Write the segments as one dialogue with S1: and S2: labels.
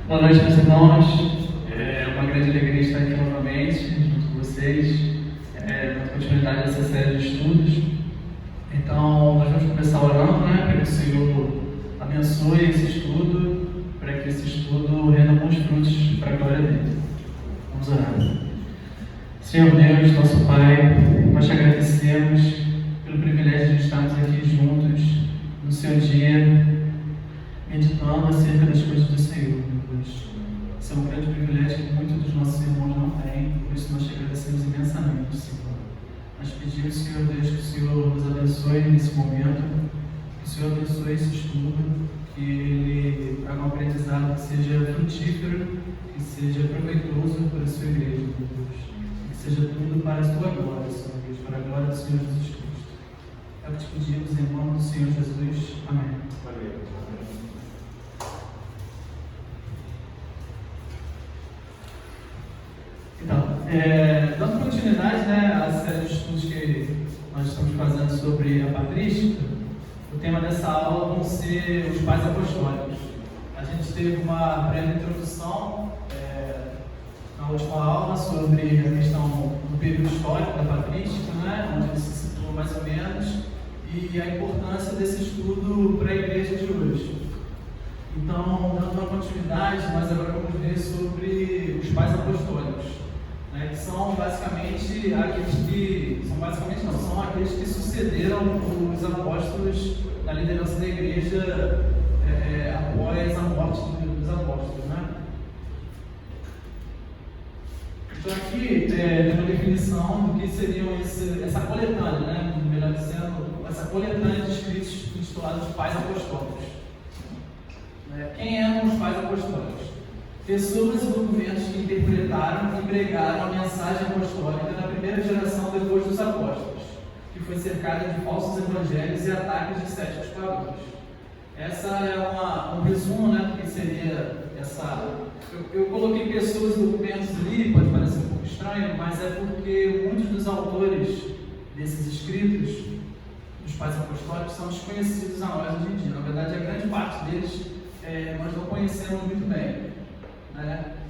S1: Boa noite, meus irmãos. É uma grande alegria estar aqui novamente junto com vocês, na continuidade dessa série de estudos. Então, nós vamos começar orando, para que o Senhor abençoe esse estudo, para que esse estudo renda bons frutos para a glória dele. Vamos orar. Senhor Deus, nosso Pai, nós te agradecemos pelo privilégio de estarmos aqui juntos no seu dia, meditando acerca das coisas do Senhor, meu Deus. Isso é um grande privilégio que muitos dos nossos irmãos não têm, por isso nós te agradecemos imensamente, Senhor. Nós pedimos, Senhor Deus, que o Senhor nos abençoe nesse momento, que o Senhor abençoe esse estudo, que ele traga um aprendizado que seja frutífero, que seja proveitoso para a sua igreja, meu Deus. Que seja tudo para a sua glória, Senhor Deus, para a glória do Senhor Jesus Cristo. É o que te pedimos em nome do Senhor Jesus. Amém.
S2: Amém.
S1: Então, dando continuidade à série de estudos que nós estamos fazendo sobre a patrística, o tema dessa aula vão ser os pais apostólicos. A gente teve uma breve introdução na última aula sobre a questão do período histórico da patrística, onde ele se situou mais ou menos, e a importância desse estudo para a igreja de hoje. Então, dando uma continuidade, nós agora vamos ver sobre os pais apostólicos, que são basicamente são aqueles que sucederam os apóstolos na liderança da igreja após a morte dos apóstolos, Então aqui tem uma definição do que seriam essa coletânea, melhor dizendo, essa coletânea de escritos intitulados Pais Apostólicos. Quem eram os pais apostólicos? Pessoas e documentos que interpretaram e pregaram a mensagem apostólica na primeira geração depois dos apóstolos, que foi cercada de falsos evangelhos e ataques de céticos pagãos. Essa é um resumo do que seria essa. Eu coloquei pessoas e documentos ali, pode parecer um pouco estranho, mas é porque muitos dos autores desses escritos, dos pais apostólicos, são desconhecidos a nós hoje em dia. Na verdade, a grande parte deles nós não conhecemos muito bem.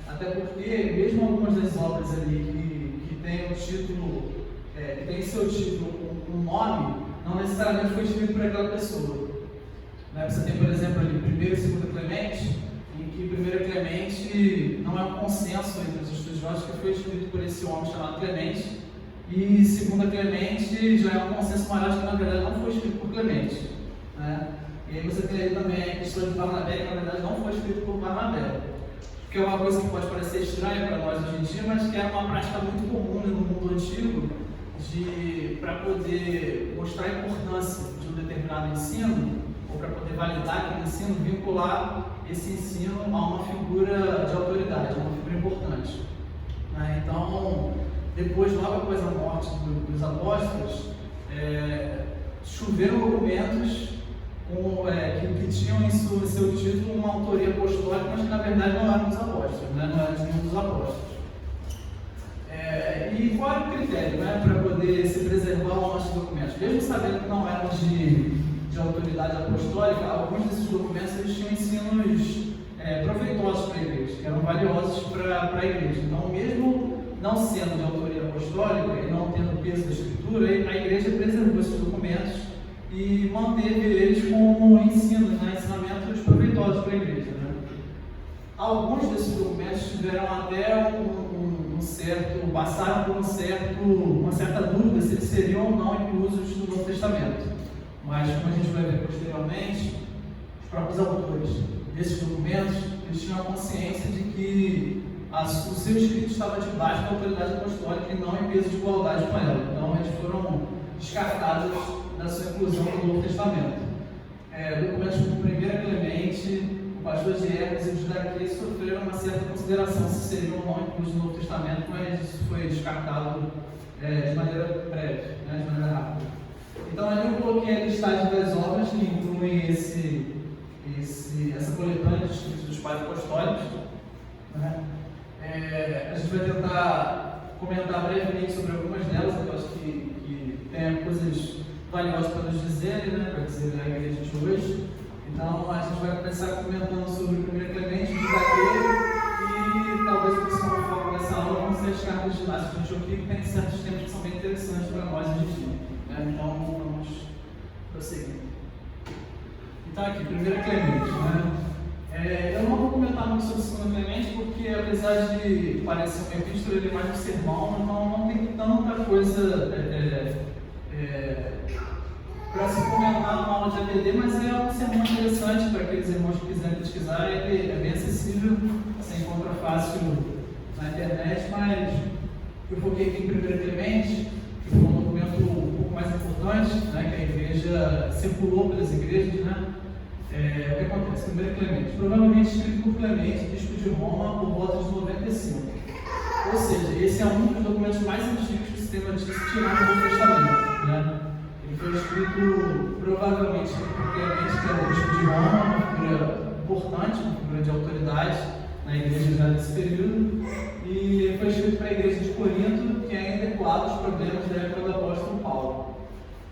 S1: Até porque, mesmo algumas das obras ali que tem o título, que tem seu título, um nome, não necessariamente foi escrito por aquela pessoa. Você tem, por exemplo, ali 1 e 2 Clemente, em que 1 Clemente não é um consenso entre os estudiosos que foi escrito por esse homem chamado Clemente, e 2 Clemente já é um consenso maior de que na verdade não foi escrito por Clemente. E aí você tem aí também a questão de Barnabé, que na verdade não foi escrito por Barnabé. Que é uma coisa que pode parecer estranha para nós hoje em dia, mas que era uma prática muito comum no mundo antigo, para poder mostrar a importância de um determinado ensino, ou para poder validar aquele ensino, vincular esse ensino a uma figura de autoridade, a uma figura importante. Então, logo após a morte dos apóstolos, choveram documentos que tinham em seu título uma autoria apostólica, mas que na verdade não eram dos apóstolos, não eram nenhum dos apóstolos. E qual era o critério para poder se preservar os nossos documentos? Mesmo sabendo que não eram de autoridade apostólica, alguns desses documentos eles tinham ensinos proveitosos para a igreja, que eram valiosos para a igreja. Então, mesmo não sendo de autoria apostólica e não tendo o peso da escritura, a igreja preservou esses documentos e manteve eles como ensinamentos proveitosos para a igreja. Alguns desses documentos tiveram até passaram por uma certa dúvida se eles seriam ou não inclusos no Novo Testamento. Mas, como a gente vai ver posteriormente, os próprios autores desses documentos, eles tinham a consciência de que o seu escrito estava debaixo da autoridade apostólica e não em peso de igualdade com ela. Então, eles foram descartados da sua inclusão no Novo Testamento. Documentos como 1 Clemente, o pastor de Hermes e o Judaquês sofreram uma certa consideração se seriam ou não inclusos no Novo Testamento, mas isso foi descartado de maneira breve, de maneira rápida. Então, ali eu coloquei a listagem das obras que incluem essa coletânea de escritos dos pais apostólicos. A gente vai tentar comentar brevemente sobre algumas delas, eu acho que tem coisas valiosas para nos dizerem, para dizer a igreja de hoje. Então, a gente vai começar comentando sobre 1 Clemente, Judaquês, aqui, 1 Clemente, né? Eu não vou comentar muito sobre 2 Clemente, porque apesar de parecer uma epístola, ele é mais um sermão, então não tem tanta coisa para se comentar numa aula de APD, mas é um sermão interessante para aqueles irmãos que quiserem pesquisar. Ele é bem acessível, você encontra fácil na internet, mas eu foquei aqui em 1 Clemente, que foi um documento um pouco mais importante, né, que a igreja circulou pelas igrejas, né? O que acontece? 1 Clemente, provavelmente escrito por Clemente, bispo de Roma, por volta de 95. Ou seja, esse é um dos documentos mais antigos que se tem notícia tirado do Novo Testamento, né? Ele foi escrito provavelmente por Clemente, que era o bispo de Roma, uma figura importante, uma figura de autoridade na igreja já nesse período, e foi escrito para a igreja de Corinto, que ainda ecoava os problemas da época do apóstolo Paulo.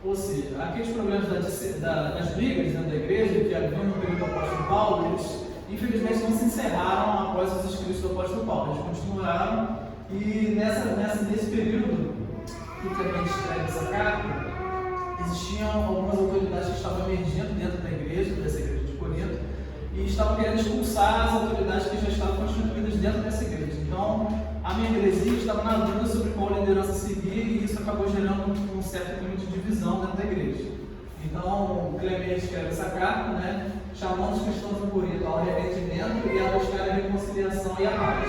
S1: Ou seja, aqueles problemas das brigas dentro da igreja, que haviam no período do apóstolo Paulo, eles infelizmente não se encerraram após os escritos do apóstolo Paulo, eles continuaram, e nesse período que Clemente escreve essa carta, existiam algumas autoridades que estavam emergindo dentro da igreja, dessa igreja de Corinto, e estavam querendo expulsar as autoridades que já estavam constituídas dentro dessa igreja. Então, a membresia estava na dúvida sobre qual liderança seguir, e isso acabou gerando um certo clima de divisão dentro da igreja. Então, Clemente escreve essa carta, né, chamando os cristãos de Corinto ao arrependimento e a buscar a reconciliação e a paz.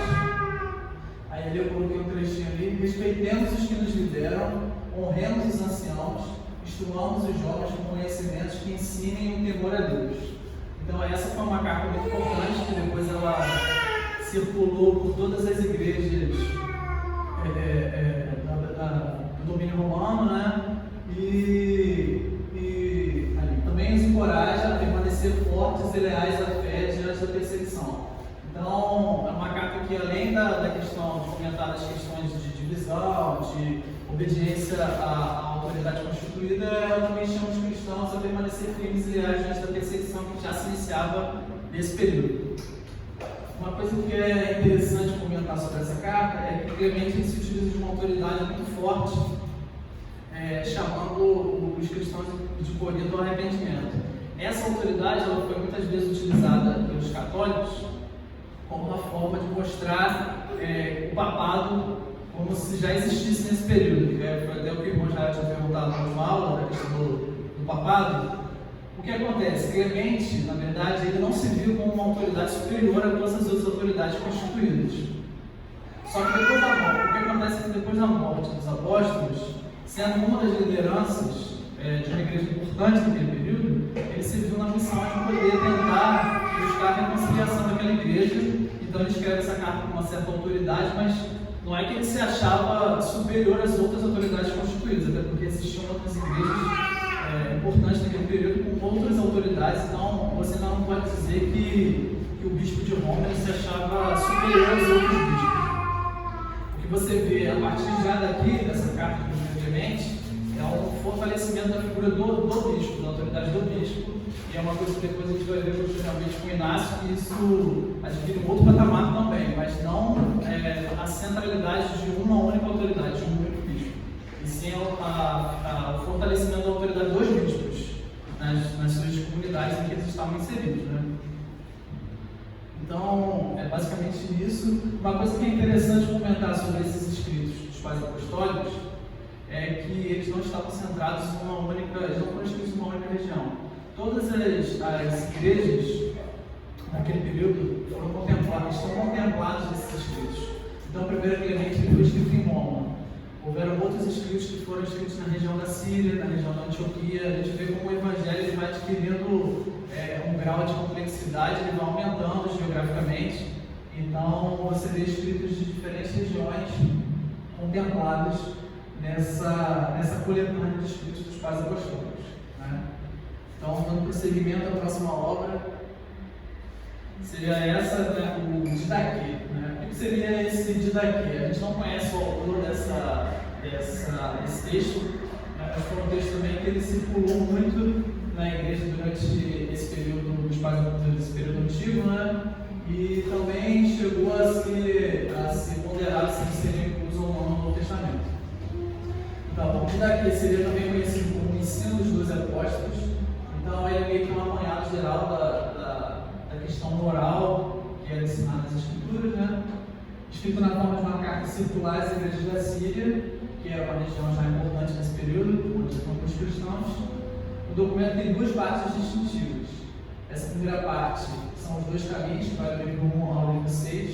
S1: Aí eu coloquei um trechinho ali: respeitemos os que nos lideram, honremos os anciãos, instruamos os jovens com conhecimentos que ensinem o temor a Deus. Então essa foi uma carta muito importante, que depois ela circulou por todas as igrejas do domínio romano, né? E também os encoraja a permanecer fortes e leais à fé diante da perseguição. Então é uma carta que, além da questão de comentar as questões de divisão, de obediência à autoridade constituída, ela também chama os cristãos a permanecer firmes e leais diante da perseguição que já se iniciava nesse período. Uma coisa que é interessante comentar sobre essa carta é que Clemente se utiliza de uma autoridade muito forte, chamando os cristãos de Corinto ao arrependimento. Essa autoridade ela foi muitas vezes utilizada pelos católicos como uma forma de mostrar o papado como se já existisse nesse período. Foi até o que o irmão já tinha perguntado na última aula, da questão do papado. O que acontece? Clemente, na verdade, ele não se viu como uma autoridade superior a todas as outras autoridades constituídas. Só que depois da morte, o que acontece é que depois da morte dos apóstolos, sendo uma das lideranças de uma igreja importante naquele período, ele se viu na missão de poder tentar buscar a reconciliação daquela igreja. Então ele escreve essa carta com uma certa autoridade, mas não é que ele se achava superior às outras autoridades constituídas, até porque existiam outras igrejas importantes naquele período com outras autoridades. Então você não pode dizer que o bispo de Roma ele se achava superior aos outros bispos. O que você vê a partir já daqui, dessa carta de Clemente, é um fortalecimento da figura do bispo, da autoridade do bispo, e é uma coisa que depois a gente vai ver posteriormente com o Inácio, que isso adquire um outro patamar também, mas não a centralidade de uma única autoridade, de um único bispo, e sim o fortalecimento da autoridade dos bispos nas suas comunidades em que eles estavam inseridos, né? Então, é basicamente isso. Uma coisa que é interessante comentar sobre esses escritos dos pais apostólicos é que eles não estavam centrados em uma única, eles não foram escritos em uma única região. Todas as igrejas naquele período estão contempladas nesses escritos. Então, o 1 Clemente foi escrito em Roma. Houveram outros escritos que foram escritos na região da Síria, na região da Antioquia. A gente vê como o Evangelho ele vai adquirindo um grau de complexidade, ele vai aumentando geograficamente. Então, você vê escritos de diferentes regiões contemplados nessa coletânea de escritos dos pais apostólicos, né? Então, dando prosseguimento à próxima obra, seria essa, né, o Didaquê, né? O que seria esse Didaquê? A gente não conhece o autor desse texto, mas foi um texto também que ele circulou muito na igreja durante esse período dos pais desse período antigo, né? E também chegou a se ponderar se seria incluso ou não no Novo Testamento. Então, o Didaquê seria também conhecido como o ensino dos 12 apóstolos. Então, ele é meio que um apanhado geral oral, que era ensinado nas Escrituras, né? Escrito na forma de uma carta circular às igrejas da Síria, que era uma região já importante nesse período, onde estão os cristãos. O documento tem duas partes distintivas. Essa primeira parte são os dois caminhos, que vai do livro 1 ao livro 6,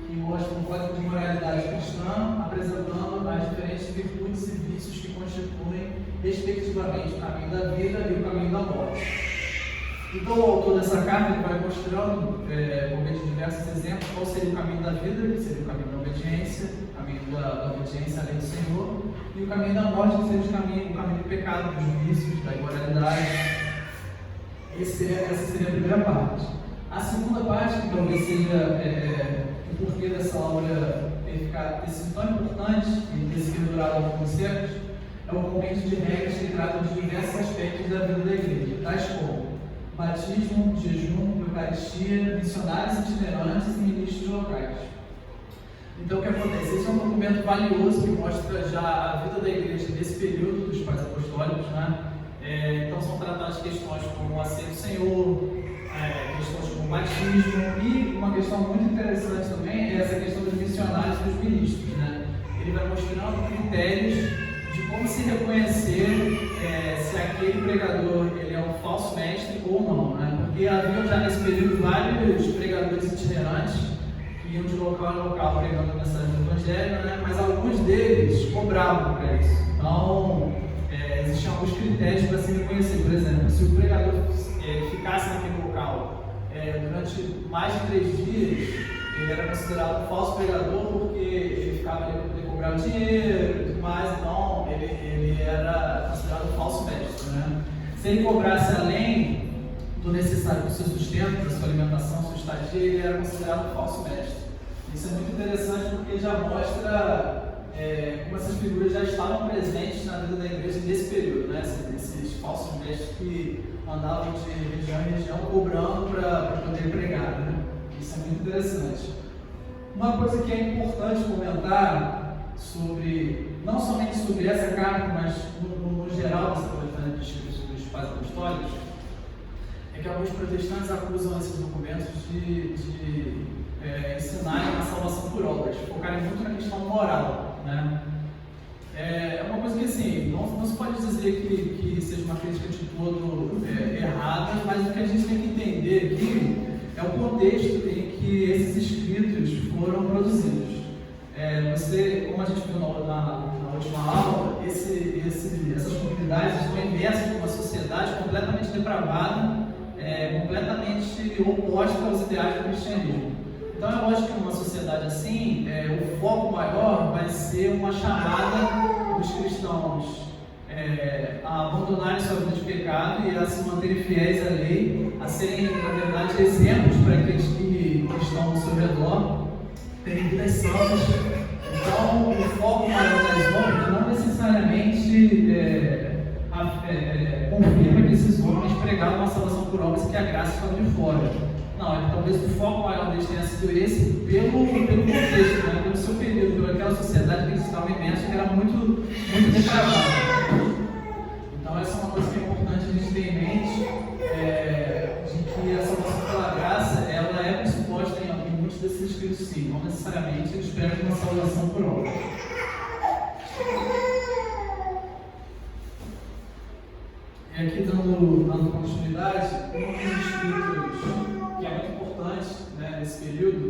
S1: que mostram um código de moralidade cristã, apresentando as diferentes virtudes e vícios que constituem, respectivamente, o caminho da vida e o caminho da morte. Então, o autor dessa carta ele vai mostrando, por meio de diversos exemplos, qual seria o caminho da vida, que seria o caminho da obediência, o caminho da obediência à lei do Senhor, e o caminho da morte, que seria o caminho do pecado, dos vícios, da imoralidade. Essa seria a primeira parte. A segunda parte, que talvez seja o porquê dessa obra ter sido tão importante e ter sido durado ao longo dos séculos, é o conjunto de regras que tratam de diversos aspectos da vida da igreja, tais como batismo, jejum, eucaristia, missionários itinerantes e ministros locais. Então, o que acontece? Esse é um documento valioso que mostra já a vida da igreja nesse período dos pais apostólicos, né? Então, são tratadas questões como a ceia do Senhor, questões como batismo, e uma questão muito interessante também é essa questão dos missionários e dos ministros, né? Ele vai mostrando critérios de como se reconhecer se aquele pregador ele é um falso mestre ou não, né? Porque havia já nesse período vários pregadores itinerantes que iam de local em local pregando a mensagem do Evangelho, né? Mas alguns deles cobravam para isso. Então, existiam alguns critérios para se reconhecer. Por exemplo, se o pregador ficasse naquele local durante mais de 3 dias, ele era considerado um falso pregador porque ele ficava ali para poder cobrar o dinheiro e tudo mais, então ele era considerado um falso mestre, né? Se ele cobrasse além do necessário para o seu sustento, para a sua alimentação, sua estadia, ele era considerado um falso mestre. Isso é muito interessante porque já mostra como essas figuras já estavam presentes na vida da igreja nesse período, né? Esses falsos mestres que andavam de região em região cobrando para poder pregar, né? Isso é muito interessante. Uma coisa que é importante comentar não somente sobre essa carta, mas no geral dessa coletânea de escritos dos pais apostólicos, é que alguns protestantes acusam esses documentos de ensinarem a salvação por obras, focarem muito na questão moral, né? É uma coisa que, assim, não se pode dizer que seja uma crítica de todo errada, mas o que a gente tem que entender aqui é o contexto em que esses escritos foram produzidos. Como a gente viu na última aula, essas comunidades estão imersas em uma sociedade completamente depravada, completamente oposta aos ideais do cristianismo. Então é lógico que numa sociedade assim, o foco maior vai ser uma chamada dos cristãos a abandonarem sua vida de pecado e a se manterem fiéis à lei, a serem, na verdade, exemplos para aqueles que estão ao seu redor, terem vidas santas. Então, o foco maior das obras não necessariamente confirma que esses homens pregavam uma salvação por obras e que a graça estava de fora. Não, talvez o foco maior deles tenha sido esse pelo contexto, né? Pelo seu período, pelaquela sociedade que eles estavam imersos, que era muito depravada. Então, essa é uma coisa que é importante a gente ter em mente, de que a salvação pela graça, ela é pressuposta em muitos desses escritos, sim. Não necessariamente eles pregam uma salvação por obra. E aqui, dando continuidade, um dos escritos que é muito importante, né, nesse período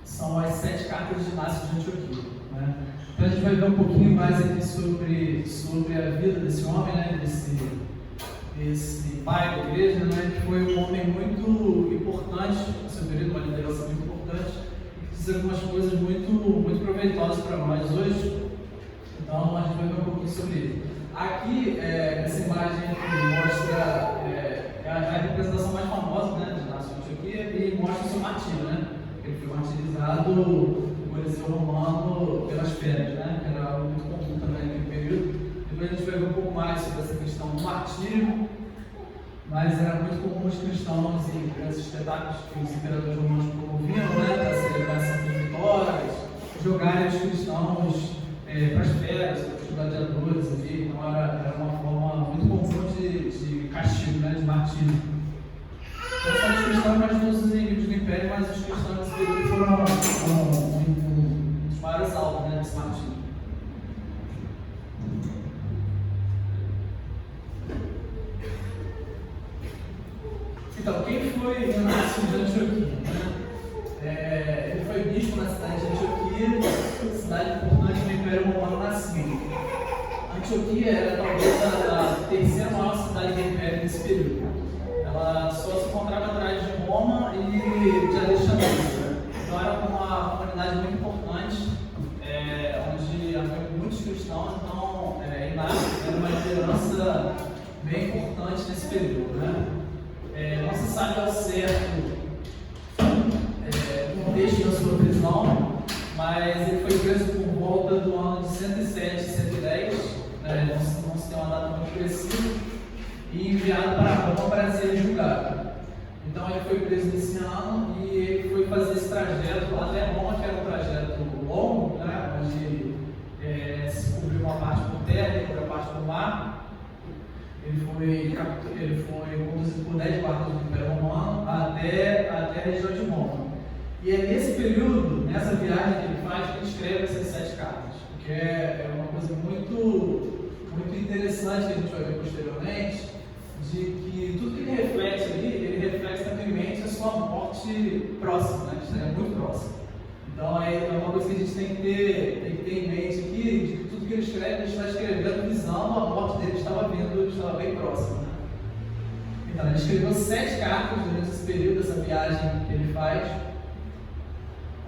S1: são as 7 cartas de Inácio de Antioquia, né? Então a gente vai ver um pouquinho mais aqui sobre a vida desse homem, né, desse pai da igreja, né, que foi um homem muito importante no seu período, uma liderança muito importante, e que diz algumas coisas muito proveitosas para nós hoje. Então a gente vai ver um pouquinho sobre ele. Aqui, essa imagem que mostra a representação mais famosa, né, de Inácio de Antioquia, e mostra o seu martírio, né? Ele foi martirizado no Coliseu Romano pelas feras, né? Que era algo muito comum também naquele período. Depois a gente vai ver um pouco mais sobre essa questão do martírio, mas era muito comum os cristãos em grandes espetáculos que os imperadores romanos promoviam, né, para celebrar essas vitórias, jogarem os cristãos para as feras, os gladiadores ali. Então era uma forma muito comum de castigo, né, de martírio. Não só dos cristãos, mas dos inimigos do Império Antioquia era talvez a terceira maior cidade do Império nesse período. Ela só se encontrava atrás de Roma e de Alexandria. Então era uma comunidade muito importante, onde havia muitos cristãos. Então Inácio era uma liderança bem importante nesse período, né? Não se sabe ao certo o contexto da sua prisão, mas ele foi preso por volta do ano de 107, 110, não se tem uma data muito precisa, e enviado para Roma para ser julgado. Então ele foi preso nesse ano e ele foi fazer esse trajeto até Roma, que era um trajeto longo, né, onde se cobriu uma parte por terra e outra parte por mar. Ele foi conduzido por 10 barcos do Império Romano até a região de Roma. E é nesse período, nessa viagem que ele faz, que ele escreve essas 7 cartas, que é uma coisa muito interessante que a gente vai ver posteriormente, de que tudo que ele reflete ali, ele reflete também a sua morte próxima, né, que estaria muito próxima. Então é uma coisa que a gente tem que ter em mente aqui, de que tudo que ele escreve, ele está escrevendo visando a morte dele, estava bem próxima. Né? Então ele escreveu 7 cartas durante esse período, essa viagem que ele faz,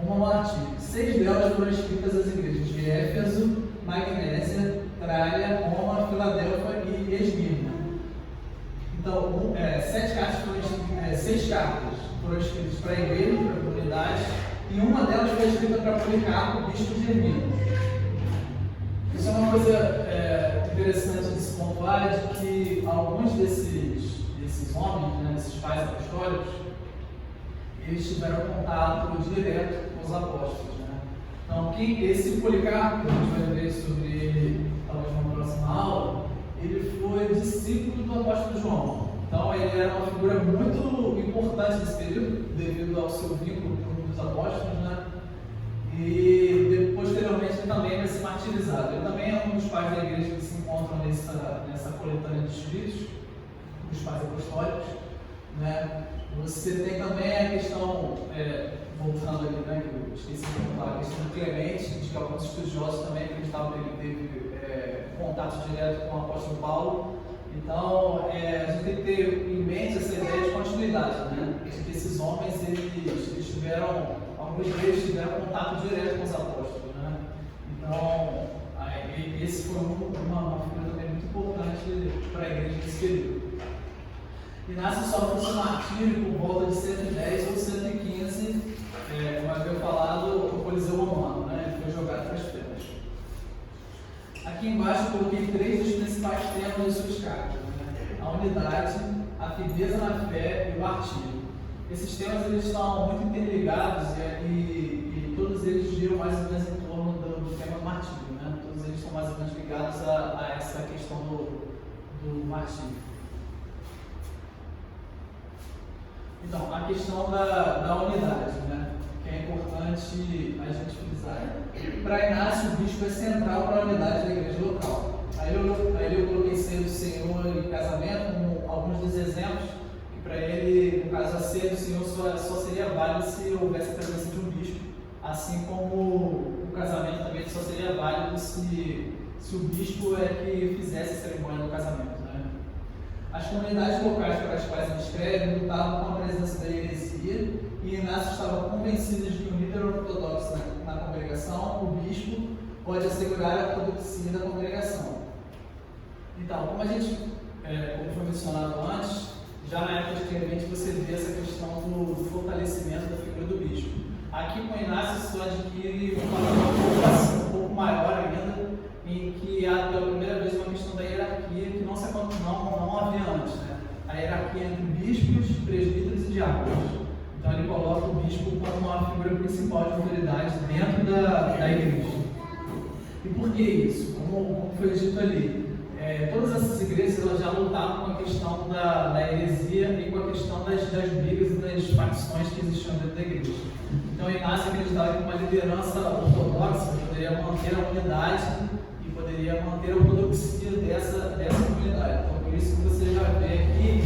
S1: uma ao artigo. 6 delas foram escritas às igrejas de Éfeso, Magnésia, Trália, Roma, Filadélfia e Esmirna. Então, 6 cartas foram escritas para a igreja, para a comunidade, e uma delas foi escrita para Policarpo, bispo de Esmirna. Isso é uma coisa interessante de se pontuar, de que alguns desses homens, né, desses pais apostólicos, eles tiveram contato direto com os apóstolos. Né? Então, esse Policarpo, a gente vai ver sobre ele talvez na próxima aula, ele foi discípulo do apóstolo João. Então, ele era uma figura muito importante nesse período, devido ao seu vínculo com os apóstolos, né? E posteriormente ele também vai ser martirizado. Ele também é um dos pais da igreja que se encontram nessa coletânea de escritos, os pais apostólicos, né? Você tem também a questão, voltando ali, né, que eu esqueci de falar, a questão do Clemente, de que alguns estudiosos também acreditavam que ele teve contato direto com o apóstolo Paulo. Então, a gente tem que ter em mente essa ideia de continuidade, né? De que esses homens, alguns deles tiveram contato direto com os apóstolos, né? Então, esse foi uma figura também muito importante para a igreja nesse período. Inácio sofre esse martírio por volta de 110 ou 115, como havia falado, no Coliseu Romano, né? Ele foi jogado para as pedras. Aqui embaixo eu coloquei 3 dos principais temas das suas cartas, né? A unidade, a firmeza na fé e o martírio. Esses temas eles estão muito interligados e todos eles giram mais ou menos em torno do tema do martírio, né? Todos eles estão mais ou menos ligados a essa questão do martírio. Então, a questão da unidade, né? Que é importante a gente frisar. Para Inácio, o bispo é central para a unidade da igreja local. Aí eu coloquei ceia do Senhor e casamento como alguns dos exemplos, que para ele, no caso, a ceia do Senhor só seria válida se houvesse a presença de um bispo, assim como o casamento também só seria válido se o bispo é que fizesse a cerimônia do casamento. As comunidades locais para as quais ele escreve lutavam com a presença da heresia e Inácio estava convencido de que o líder ortodoxo na congregação, o bispo, pode assegurar a ortodoxia da congregação. Então, como foi mencionado antes, já na época de Clemente você vê essa questão do fortalecimento da figura do bispo. Aqui com Inácio isso adquire um pouco maior ainda, em que há pela primeira vez uma questão da hierarquia que não havia antes, né? A hierarquia entre bispos, presbíteros e diáconos. Então ele coloca o bispo como uma figura principal de autoridade dentro da igreja. E por que isso? Como foi dito ali, todas essas igrejas elas já lutavam com a questão da heresia e com a questão das brigas e das facções que existiam dentro da igreja. Então Inácio acreditava que uma liderança ortodoxa poderia manter a unidade e poderia manter a ortodoxia dessa comunidade. Então por isso que você já vê aqui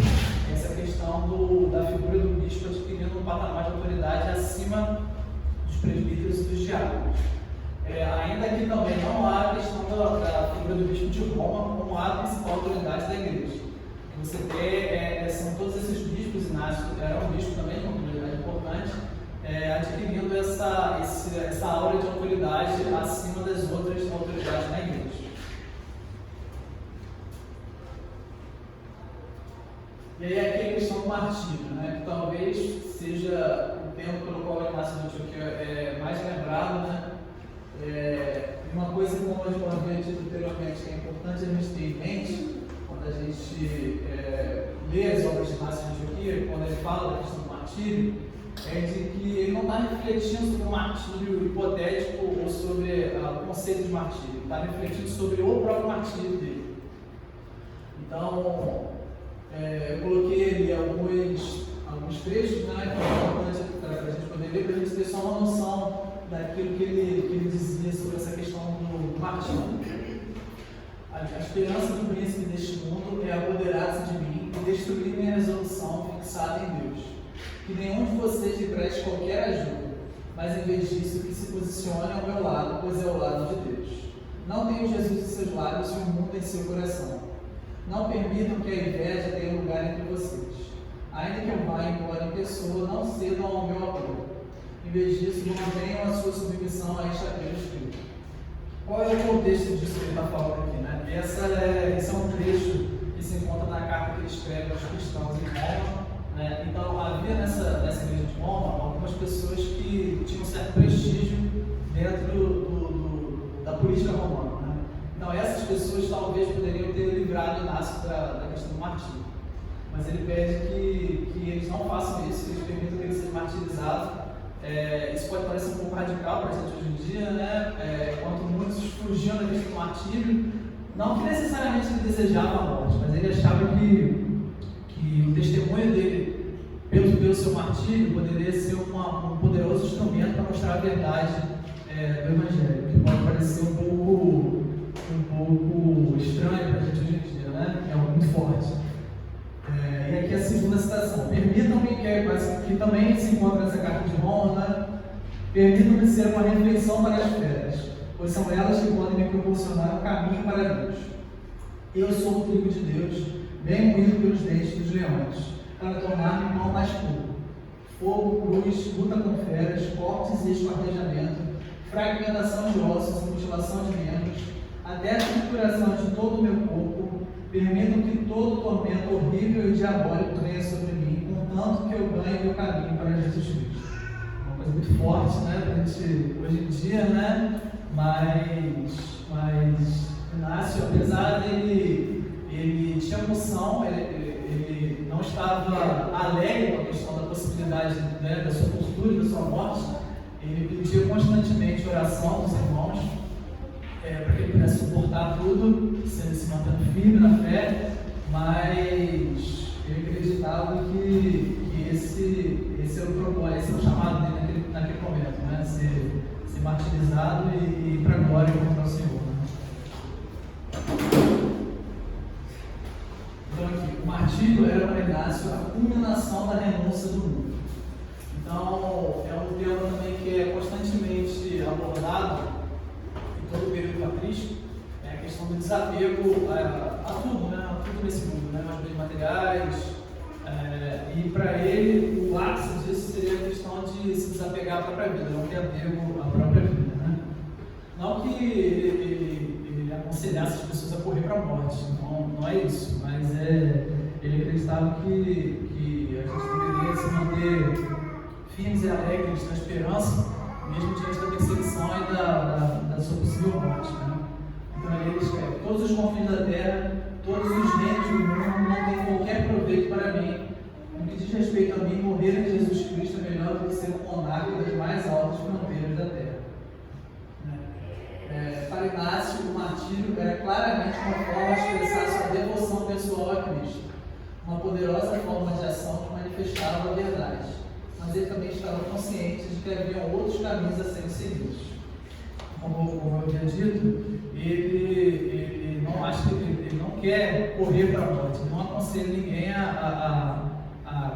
S1: essa questão da figura do bispo adquirindo um patamar de autoridade acima dos presbíteros e dos diáconos. ainda que também não há a questão da figura do bispo de Roma como a principal autoridade da igreja. Você vê, são todos esses bispos, Inácio era um bispo também, uma autoridade importante, adquirindo essa aura de autoridade acima das outras autoridades na igreja. E aí aqui a questão do martírio, né, que talvez seja o tempo pelo qual o Inácio de Antioquia é mais lembrado, né? Uma coisa, como eu já havia dito anteriormente, que é importante a gente ter em mente quando a gente lê as obras de Inácio de Antioquia, quando ele fala da questão do martírio, é de que ele não está refletindo sobre o martírio hipotético ou sobre o conceito de martírio, ele está refletindo sobre o próprio martírio dele. Então, eu coloquei ali alguns trechos, né, que é importante para a gente poder ler, para a gente ter só uma noção daquilo que ele dizia sobre essa questão do martírio. A esperança do príncipe deste mundo é apoderar-se de mim e destruir minha resolução fixada em Deus. Que nenhum de vocês lhe preste qualquer ajuda, mas em vez disso que se posicione ao meu lado, pois é o lado de Deus. Não tenho Jesus em seus lábios e o mundo em seu coração. Não permitam que a inveja tenha lugar entre vocês. Ainda que eu vá embora em pessoa, não cedam ao meu apoio. Em vez disso, mantenham a sua submissão a este apelo escrito. Qual é o contexto disso que ele está falando aqui, né? Esse é um trecho que se encontra na carta que ele escreve aos cristãos em Roma, né? Então, havia nessa igreja de Roma algumas pessoas que tinham um certo prestígio dentro da política romana, né? Então, essas pessoas talvez poderiam ter livrado Inácio da questão do martírio. Mas ele pede que eles não façam isso, que eles permitam que ele seja martirizado. Isso pode parecer um pouco radical para a gente hoje em dia, né? Enquanto muitos fugiam da questão do martírio, não que necessariamente ele desejava a morte, mas ele achava que o testemunho dele, pelo seu martírio, poderia ser um poderoso instrumento para mostrar a verdade do Evangelho, que pode parecer um pouco estranho para a gente hoje em dia, né? É algo muito forte. E aqui a segunda citação: permitam-me, que também se encontra nessa carta de Roma, né? Permitam-me ser uma refeição para as feras, pois são elas que podem me proporcionar um caminho para Deus. Eu sou o trigo de Deus, bem moído pelos dentes dos leões, para tornar-me pão mais puro. Fogo, cruz, luta com feras, cortes e esquartejamento, fragmentação de ossos e mutilação de membros, até a trituração de todo o meu corpo. Permitam que todo tormento horrível e diabólico venha sobre mim, contanto que eu ganhe meu caminho para Jesus Cristo. Uma coisa muito forte, né, para a gente hoje em dia, né? Mas Inácio, apesar dele, ele tinha emoção, ele não estava alegre com a questão da possibilidade, né, da sua postura e da sua morte. Ele pedia constantemente oração dos irmãos, para que ele pudesse suportar tudo, se mantendo firme na fé, mas ele acreditava que esse era o propósito, esse era o chamado dele naquele momento, né? Ser martirizado e ir para a glória encontrar o Senhor. Né? Então aqui, o martírio era para Inácio a culminação da renúncia do mundo. Então é um tema também que é constantemente abordado todo o período patrístico, a questão do desapego a tudo, né? A tudo nesse mundo, né? As bens materiais, e para ele o ápice disso seria a questão de se desapegar à própria vida, não ter apego à própria vida, né? Não que ele aconselhasse as pessoas a correr para a morte, não é isso, mas ele acreditava que a gente deveria se manter firmes e alegres na esperança, mesmo diante da perseguição e da sua possível morte, né? Então ele escreve: todos os confins da terra, todos os reinos do mundo não têm qualquer proveito para mim. No que diz respeito a mim, morrer em Jesus Cristo é melhor do que ser um monarca das mais altas fronteiras da terra. Para Inácio, o martírio era claramente uma forma de expressar sua devoção pessoal a Cristo, uma poderosa forma de ação que manifestava a verdade. Mas ele também estava consciente de que haviam outros caminhos a serem seguidos. Como eu havia dito, ele não acha que ele não quer correr para a morte, ele não aconselha ninguém a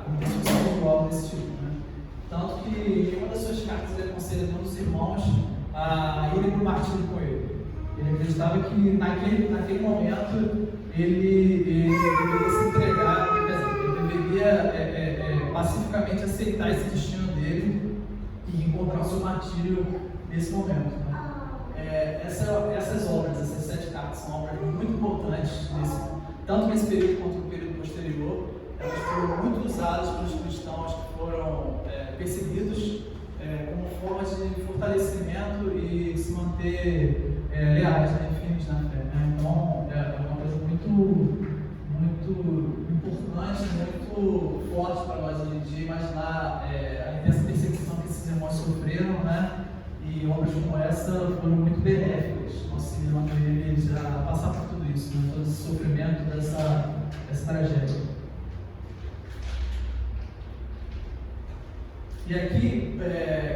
S1: cometer algo desse tipo, né? Tanto que em uma das suas cartas ele aconselha todos os irmãos a irem para o martírio com ele. Ele acreditava que naquele momento ele deveria se entregar, quer dizer, ele deveria pacificamente aceitar esse destino dele e encontrar o seu martírio nesse momento. Né? Essas obras, essas 7 cartas, são obras muito importantes, tanto nesse período quanto no período posterior. Elas foram muito usadas pelos cristãos que foram perseguidos como forma de fortalecimento e se manter leais, né, firmes na fé. Né? Então, é uma coisa muito importante, muito forte para nós hoje em dia, imaginar a intensa perseguição que esses irmãos sofreram, né? E obras como essa foram muito benéficas, auxiliando eles a passar por tudo isso, né? Todo esse sofrimento dessa tragédia. E aqui,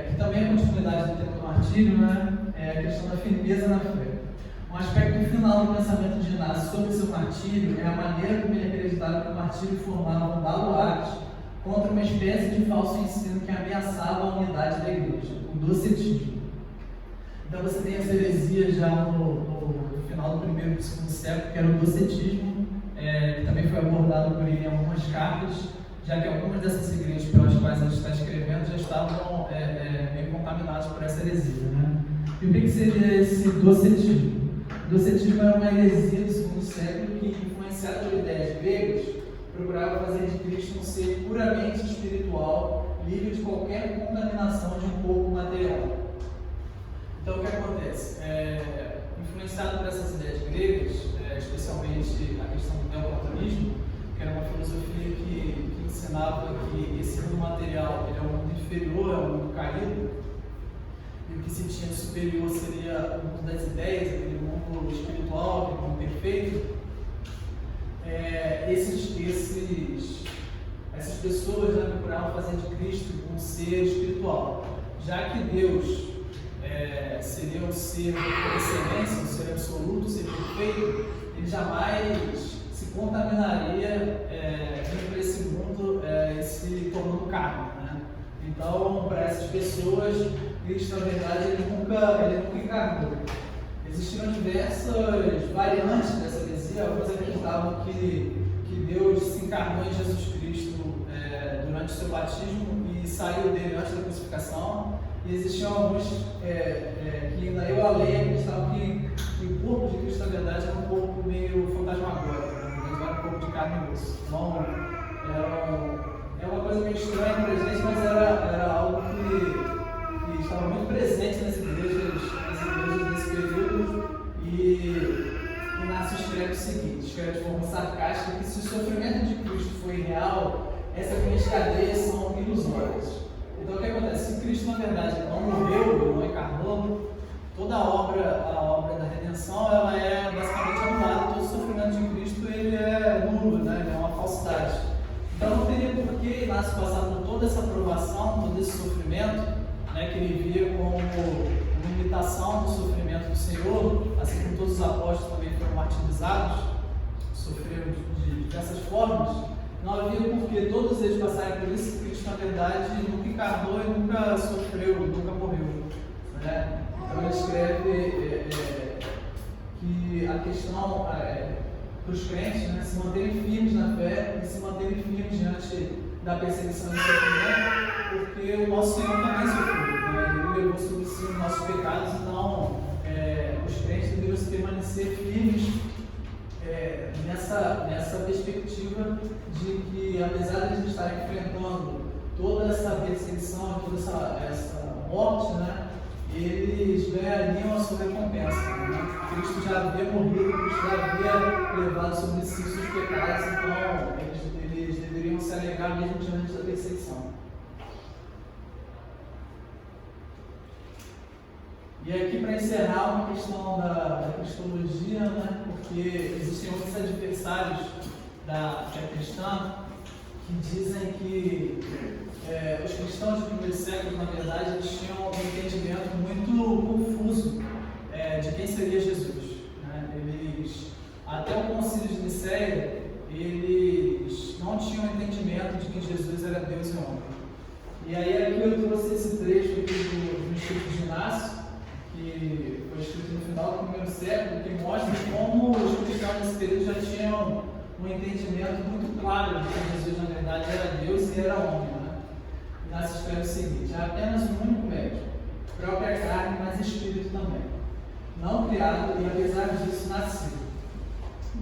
S1: que também é continuidade do tema do martírio, né, é a questão da firmeza na fé. Um aspecto final do pensamento de Inácio sobre seu martírio é a maneira como ele acreditava que o martírio formava um baluarte contra uma espécie de falso ensino que ameaçava a unidade da igreja, o docetismo. Então você tem essa heresia já no final do primeiro e do segundo século, que era o docetismo, que também foi abordado por ele em algumas cartas, já que algumas dessas igrejas pelas quais ele está escrevendo já estavam meio contaminadas por essa heresia. Né? E o que seria esse docetismo? O docetismo era uma heresia do segundo século que, influenciada por ideias gregas, procurava fazer de Cristo um ser puramente espiritual, livre de qualquer contaminação de um corpo material. Então, o que acontece? Influenciado por essas ideias gregas, especialmente a questão do neoplatonismo, que era uma filosofia que ensinava que esse mundo material ele é um mundo inferior, é um mundo caído, e o que se tinha de superior seria o mundo das ideias, aquele mundo espiritual, aquele mundo perfeito. Essas pessoas procuravam fazer de Cristo um ser espiritual, já que Deus seria um ser por excelência, um ser absoluto, um ser perfeito, ele jamais se contaminaria indo para esse mundo e se tornando carne. Né? Então, para essas pessoas, Cristo, na verdade, ele nunca encarnou. Existiram diversas variantes dessa heresia. Alguns acreditavam que Deus se encarnou em Jesus Cristo durante o seu batismo e saiu dele antes da crucificação. E existiam alguns que ainda eu além acreditavam que o corpo de Cristo, na verdade, era um corpo meio fantasmagórico, era um corpo de carne e osso. Então, é uma coisa meio estranha para a gente, mas era algo que estava muito presente nas igrejas desse período. E Inácio escreve o seguinte, escreve de forma sarcástica, que se o sofrimento de Cristo foi real, essas minhas cadeias são ilusórias. Então, o que acontece? Se Cristo, na verdade, não morreu, não encarnou, toda a obra da redenção, ela é basicamente anulada. Todo o sofrimento de Cristo, ele é nulo, né? Ele é uma falsidade. Então, não teria por que Inácio passar por toda essa provação, todo esse sofrimento, né, que ele via como uma imitação do sofrimento do Senhor, assim como todos os apóstolos também foram martirizados, sofreram de diversas formas. Não havia porque todos eles passarem por isso. Cristo, na verdade, nunca encarnou e nunca sofreu, nunca morreu. Né? Então, ele escreve que a questão para os crentes, né, se manterem firmes na fé e se manterem firmes diante da perseguição e do sofrimento, porque o nosso Senhor também sofreu. Né? Ele levou sobre si os nossos pecados, então os crentes deveriam se permanecer firmes nessa perspectiva de que, apesar de eles estarem enfrentando toda essa perseguição, toda essa morte, né, eles ganhariam a sua recompensa. Né? Cristo já havia morrido, Cristo já havia levado sobre si os seus pecados, então eles deveriam se alegrar mesmo diante da perseguição. E aqui, para encerrar, uma questão da cristologia, né? Porque existem outros adversários da fé cristã que dizem que os cristãos do primeiro século, na verdade, eles tinham um entendimento muito confuso de quem seria Jesus. Né? Até o Concílio de Nicéia, eles não tinham entendimento de que Jesus era Deus e homem. E aí aqui eu trouxe esse trecho aqui do Escrito de Inácio, um entendimento muito claro de que Jesus, na verdade, era Deus e era homem. Né? E lá se escreve o seguinte: há apenas um único médico, própria carne, mas espírito também, não criado e, apesar disso, nascido.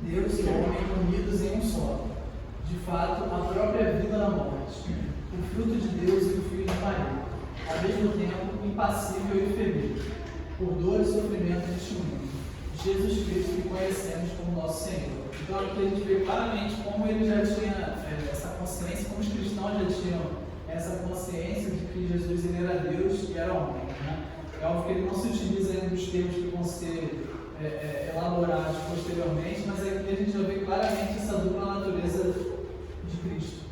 S1: Deus e o homem unidos em um só. De fato, a própria vida na morte, o fruto de Deus e o filho de Maria, ao mesmo tempo impassível e febril, por dor e sofrimento neste mundo. Jesus Cristo, que conhecemos como nosso Senhor. Então aqui a gente vê claramente como ele já tinha essa consciência, como os cristãos já tinham essa consciência de que Jesus ele era Deus e era homem. Né? É óbvio que ele não se utiliza ainda dos termos que vão ser elaborados posteriormente, mas aqui a gente já vê claramente essa dupla natureza de Cristo,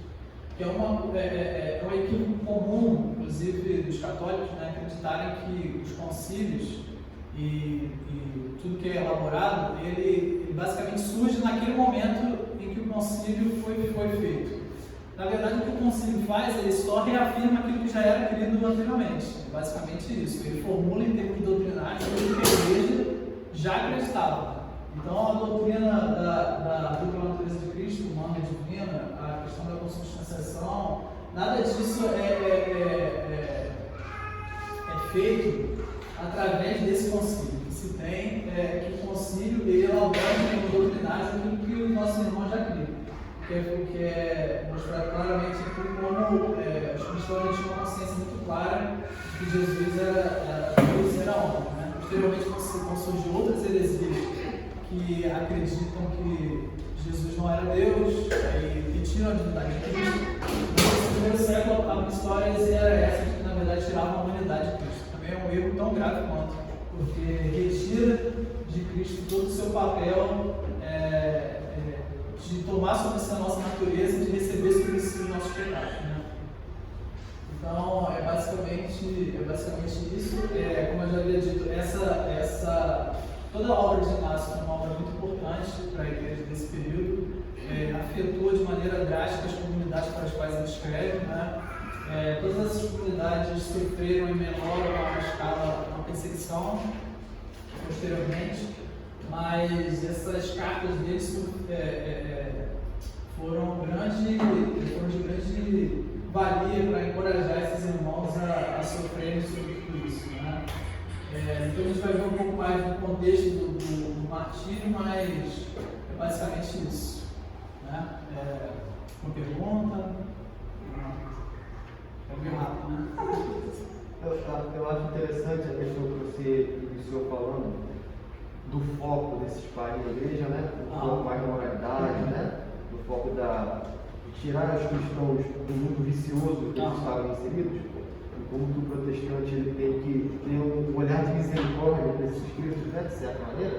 S1: que é um equívoco comum, inclusive dos católicos, né, acreditarem que os concílios e tudo que é elaborado, ele basicamente surge naquele momento em que o concílio foi feito. Na verdade, o que o concílio faz, ele só reafirma aquilo que já era querido anteriormente. Basicamente isso. Ele formula em termos doutrinários aquilo que a igreja já acreditava. Então, a doutrina da dupla natureza de Cristo, humana e divina, a questão da consubstanciação, nada disso é feito através desse concílio. O que se tem é que o concílio ele elabora em termos doutrinários aquilo que os nossos irmãos já criam. Que é mostrado claramente aqui como os cristãos tinham uma consciência muito clara de que Jesus era Deus e era homem. Né? Posteriormente vão surgir outras heresias que acreditam que Jesus não era Deus e tiram a divindade de Cristo. No primeiro século, a história era essa de que, na verdade, tirava a humanidade de Cristo. Também é um erro tão grave quanto, porque retira de Cristo todo o seu papel de tomar sobre si a nossa natureza e de receber sobre si os nossos pecados. Né? Então, é basicamente isso. Como eu já havia dito, toda a obra de Inácio é uma obra muito importante para a igreja desse período. Afetou de maneira drástica as comunidades para as quais ele escreve. Né? Todas essas comunidades sofreram em menor ou maior escala uma perseguição posteriormente, mas essas cartas dele foram de grande valia para encorajar esses irmãos a sofrerem sobre tudo isso. Né? Então a gente vai ver um pouco mais do contexto do martírio, mas é basicamente isso. Né? Uma pergunta? É bem rápido, né?
S2: Eu acho interessante a questão que você iniciou falando do foco desses pais da igreja, né? Do foco mais da moralidade, né? Do foco de tirar os cristãos do mundo vicioso que eles estavam inseridos. E como que o protestante ele tem que ter um olhar de misericórdia para esses cristãos, né? De certa maneira.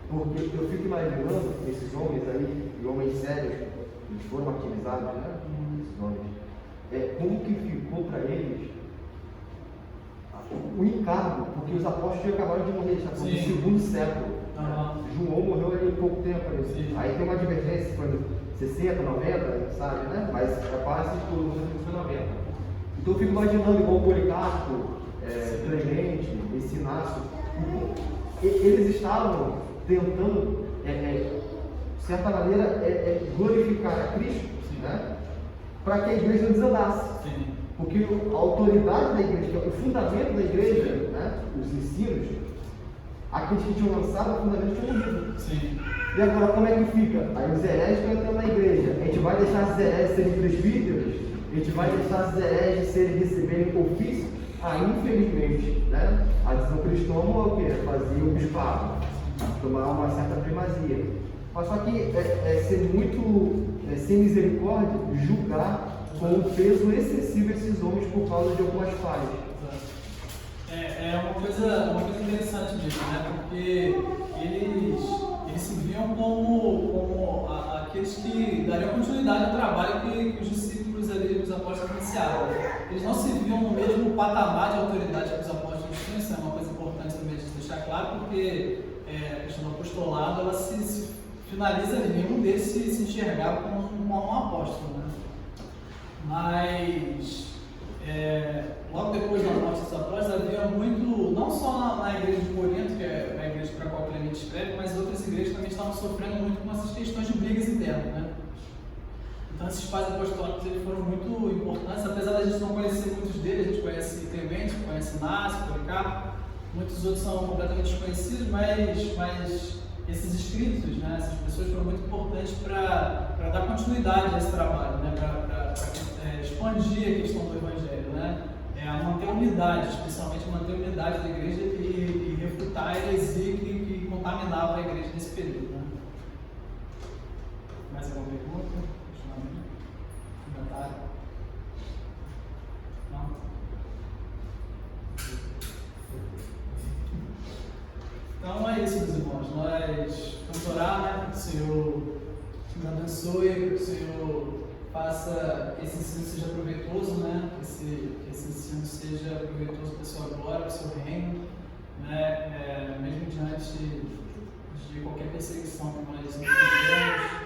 S2: Porque eu fico imaginando esses homens aí, e homens sérios, eles foram martirizados, né? Esses homens. Como que ficou para eles o encargo, porque os apóstolos acabaram de morrer, já foi no segundo século. João morreu ali em pouco tempo. Aí tem uma advertência, quando 60, 90, sabe, né? Mas é quase todo mundo foi 90. Então eu fico imaginando igual o Policarpo, Clemente, esse Inácio, eles estavam tentando, de certa maneira, glorificar a Cristo, né? Para que a igreja não desandasse. Porque a autoridade da igreja, que é o fundamento da igreja, né? Os ensinos, aqueles que tinham lançado o fundamento tinham morrido. E agora como é que fica? Aí os hereges estão entrando na igreja. A gente vai deixar os hereges serem presbíteros? A gente vai deixar os hereges receberem ofício? Infelizmente, né? A decisão cristã é o quê? Fazer o bispado, tomar uma certa primazia. Mas só que ser muito sem misericórdia, julgar com um peso excessivo esses homens por causa de algumas falhas.
S1: É uma coisa interessante disso, né? Porque eles se viam como aqueles que dariam continuidade ao trabalho que os discípulos ali, os apóstolos iniciaram. Eles não se viam no mesmo patamar de autoridade que os apóstolos tinham. Isso é uma coisa importante também de deixar claro, porque a questão do apostolado ela se finaliza ali, nenhum deles se enxergava como um apóstolo, né? Mas logo depois da morte dos apóstolos havia muito, não só na igreja de Corinto, que é a igreja para a qual Clemente escreve, mas outras igrejas também estavam sofrendo muito com essas questões de brigas internas, né? Então esses pais apostólicos eles foram muito importantes, apesar da gente não conhecer muitos deles, a gente conhece Clemente, conhece Inácio, Policarpo, muitos outros são completamente desconhecidos, mas esses escritos, né, essas pessoas foram muito importantes para dar continuidade a esse trabalho, né, para expandir a questão do Evangelho, né, a manter a unidade, especialmente manter a unidade da igreja e refutar a heresia que contaminava a igreja nesse período. Né. Mais alguma pergunta? Comentário? Não? Então é isso, meus irmãos. Nós vamos orar, né? Que o Senhor nos abençoe, que o Senhor faça que esse ensino seja proveitoso, né? Que esse ensino seja proveitoso para a sua glória, para o seu reino, né? Mesmo diante de qualquer perseguição que nós enfrentemos.